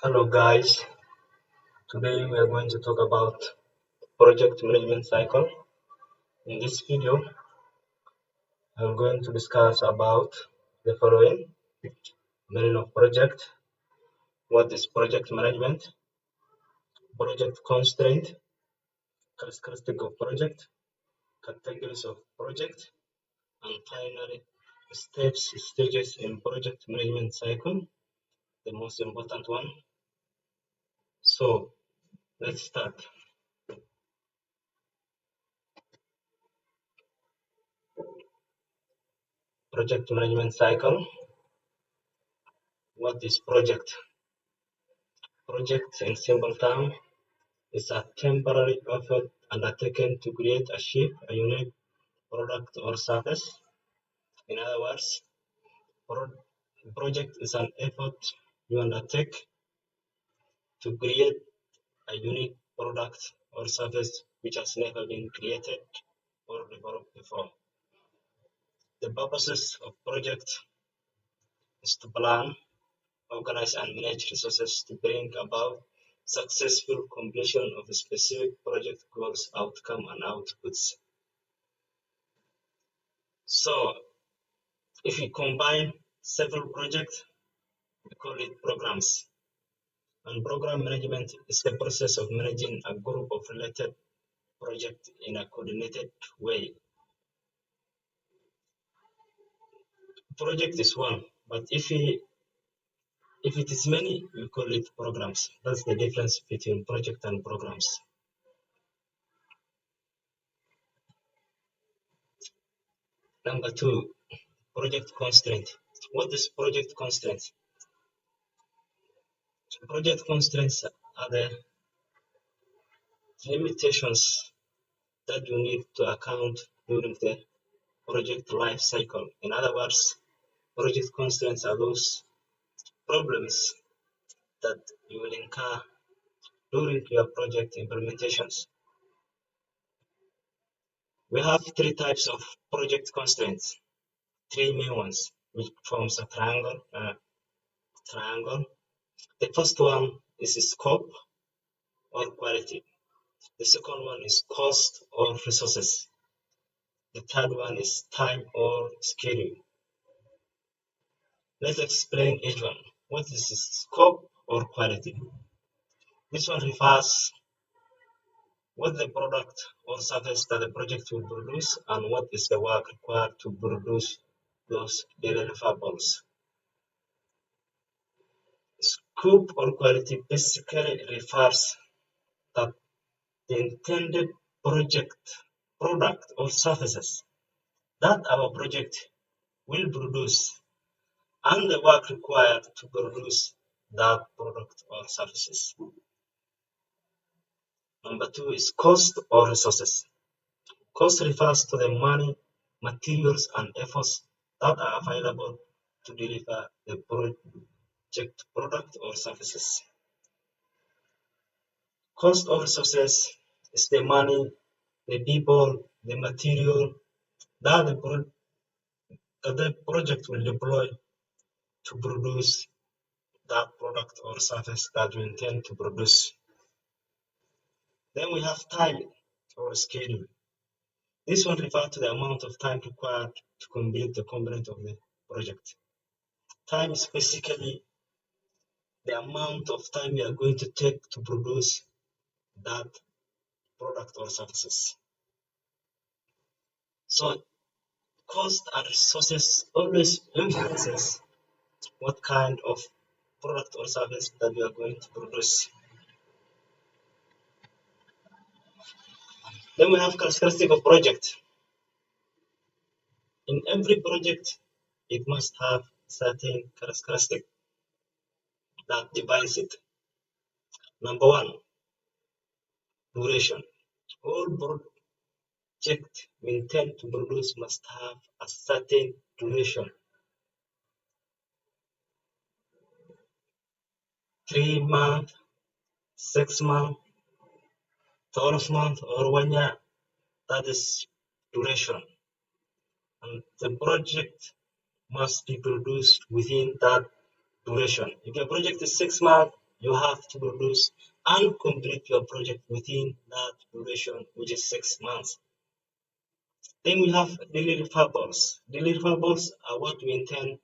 Hello guys, today we are going to talk about project management cycle. In this video, I'm going to discuss about the following: meaning of project, what is project management, project constraint, characteristic of project, categories of project, and finally stages in project management cycle, the most important one. So let's start. Project management cycle. What is project? Project in simple terms is a temporary effort undertaken to create, achieve a unique product or service. In other words, project is an effort you undertake to create a unique product or service which has never been created or developed before. The purposes of project is to plan, organize and manage resources to bring about successful completion of specific project goals, outcome and outputs. So if we combine several projects, we call it programs. And program management is the process of managing a group of related projects in a coordinated way. Project is one, but if it is many, we call it programs. That's the difference between project and programs. Number two, project constraint. What is project constraint? Project constraints are the limitations that you need to account during the project life cycle. In other words, project constraints are those problems that you will incur during your project implementations. We have three types of project constraints, three main ones, which forms a triangle. The first one is scope or quality. The second one is cost or resources. The third one is time or schedule. Let's explain each one. What is scope or quality? This one refers what the product or service that the project will produce and what is the work required to produce those deliverables. Scope or quality basically refers that the intended project, product or services that our project will produce and the work required to produce that product or services. Number two is cost or resources. Cost refers to the money, materials, and efforts that are available to deliver the project product or services. Cost of resources is the money, the people, the material that the project will deploy to produce that product or service that you intend to produce. Then we have time or schedule. This one refers to the amount of time required to complete the component of the project. Time is basically the amount of time you are going to take to produce that product or services. So cost and resources always influences what kind of product or service that we are going to produce. Then we have characteristic of project. In every project, it must have certain characteristic that defines it. Number one, duration. All project we intend to produce must have a certain duration. 3 months, 6 months, 12 months, or 1 year. That is duration. And the project must be produced within that duration. If your project is 6 months, you have to produce and complete your project within that duration, which is 6 months. Then we have deliverables. Deliverables are what we intend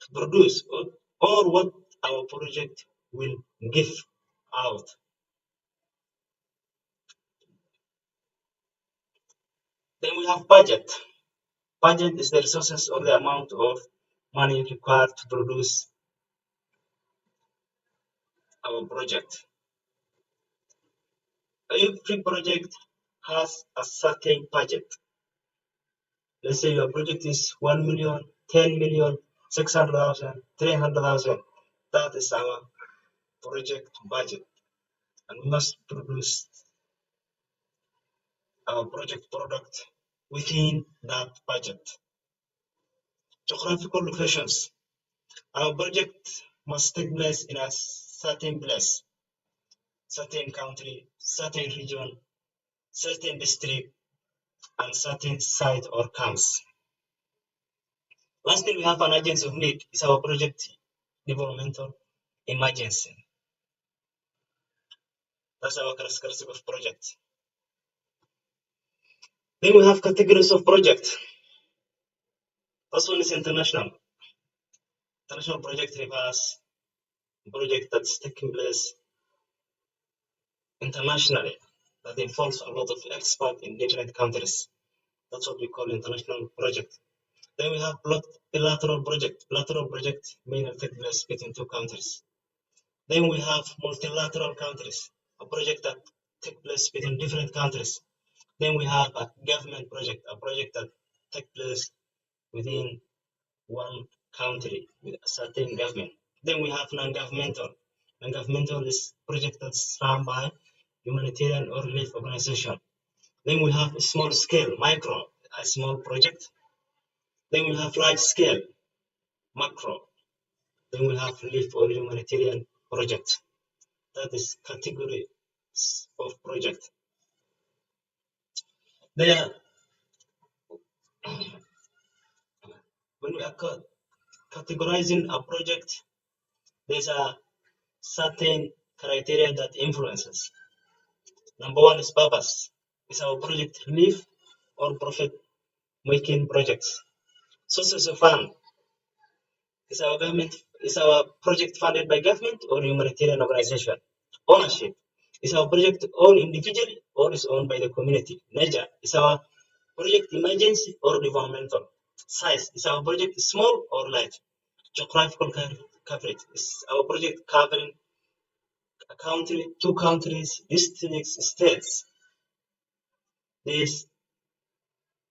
to produce or what our project will give out. Then we have budget. Budget is the resources or the amount of money required to produce our project. Every project has a certain budget. Let's say your project is 1 million, 10 million, 600,000, 300,000. That is our project budget. And we must produce our project product within that budget. Geographical locations. Our project must take place in a certain place, certain country, certain region, certain district, and certain site or camps. Lastly, we have an agency of need. It's our project developmental emergency. That's our characteristic of project. Then we have categories of project. First one is international. International project refers to project that's taking place internationally, that involves a lot of experts in different countries. That's what we call international project. Then we have bilateral project. Bilateral project mainly take place between two countries. Then we have multilateral countries, a project that takes place between different countries. Then we have a government project, a project that takes place within one country with a certain government. Then we have non-governmental. Non-governmental is project that's run by humanitarian or relief organization. Then we have small scale, micro, a small project. Then we have large scale, macro. Then we have relief or humanitarian project. That is categories of project. There, when we are categorizing a project, there's a certain criteria that influences. Number one is purpose. Is our project relief or profit making projects? Sources of fund. Is our project funded by government or humanitarian organization? Ownership. Is our project owned individually or is owned by the community? Nature. Is our project emergency or developmental? Size. Is our project small or large? Geographical coverage. Is our project covering a country, two countries, districts, states? These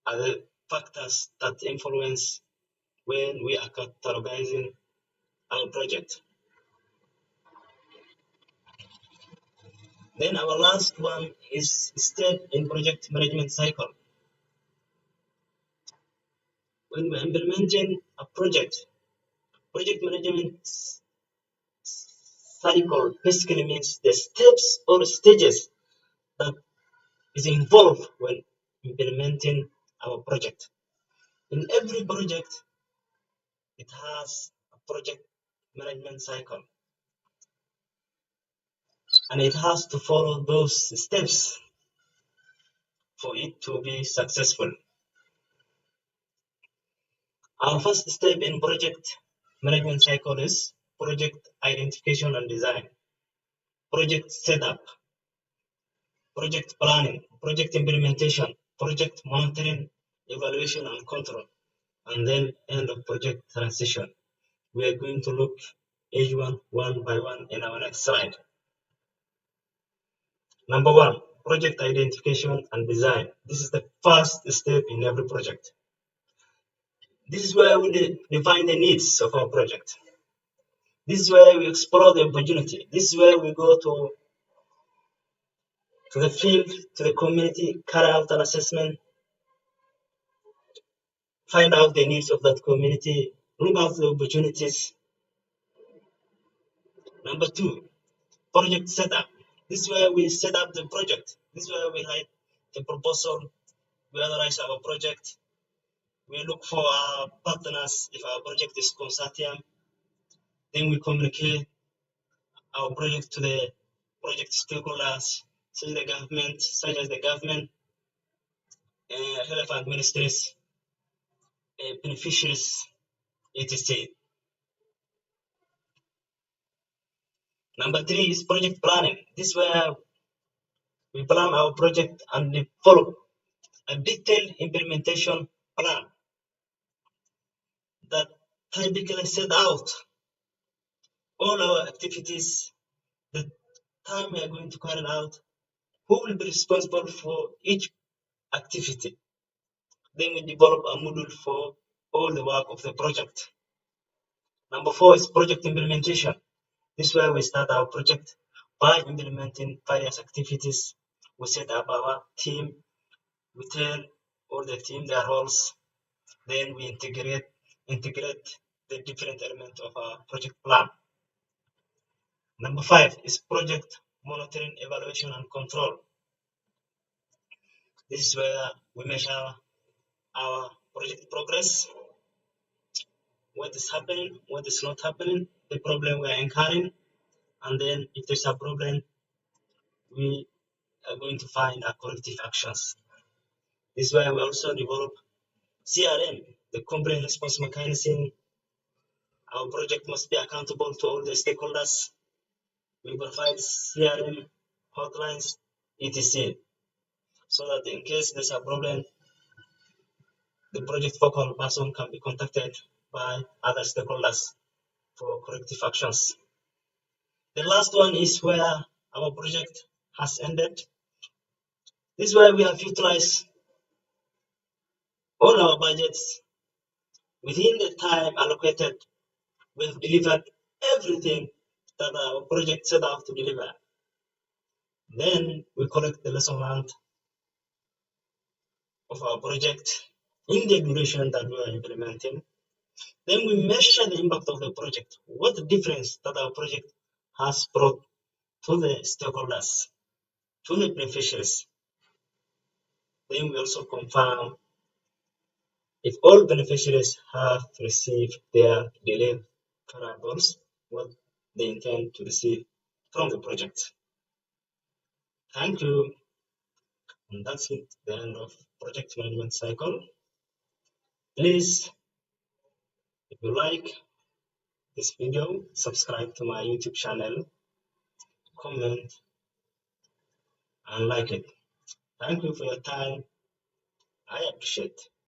are the factors that influence when we are categorizing our project. Then our last one is step in project management cycle. When we're implementing a project management cycle basically means the steps or stages that is involved when implementing our project. In every project, it has a project management cycle, and it has to follow those steps for it to be successful. Our first step in project management cycle is project identification and design, project setup, project planning, project implementation, project monitoring, evaluation and control, and then end of project transition. We are going to look each one by one in our next slide. Number one, project identification and design. This is the first step in every project. This is where we define the needs of our project. This is where we explore the opportunity. This is where we go to the field, to the community, carry out an assessment, find out the needs of that community, look out the opportunities. Number two, project setup. This is where we set up the project. This is where we write the proposal, we analyze our project, we look for our partners if our project is consortium, then we communicate our project to the project stakeholders, such as the government, relevant ministries, beneficiaries, etc. Number three is project planning. This is where we plan our project and follow a detailed implementation plan that typically set out all our activities, the time we are going to carry out, who will be responsible for each activity. Then we develop a module for all the work of the project. Number four is project implementation. This is where we start our project by implementing various activities. We set up our team, we tell all the team their roles, then we integrate the different elements of our project plan. Number five is project monitoring, evaluation, and control. This is where we measure our project progress, what is happening, what is not happening, the problem we are incurring, and then if there's a problem, we are going to find our corrective actions. This is why we also develop CRM, the complaint response mechanism. Our project must be accountable to all the stakeholders. We provide CRM hotlines, etc. So that in case there's a problem, the project focal person can be contacted by other stakeholders for corrective actions. The last one is where our project has ended. This is where we have utilized all our budgets within the time allocated. We have delivered everything that our project set out to deliver. Then we collect the lesson learned of our project in the duration that we are implementing. Then we measure the impact of the project, what the difference that our project has brought to the stakeholders, to the beneficiaries. Then we also confirm if all beneficiaries have received their deliverables, what they intend to receive from the project. Thank you. And that's it, the end of project management cycle. Please, if you like this video, subscribe to my YouTube channel, comment, and like it. Thank you for your time. I appreciate it.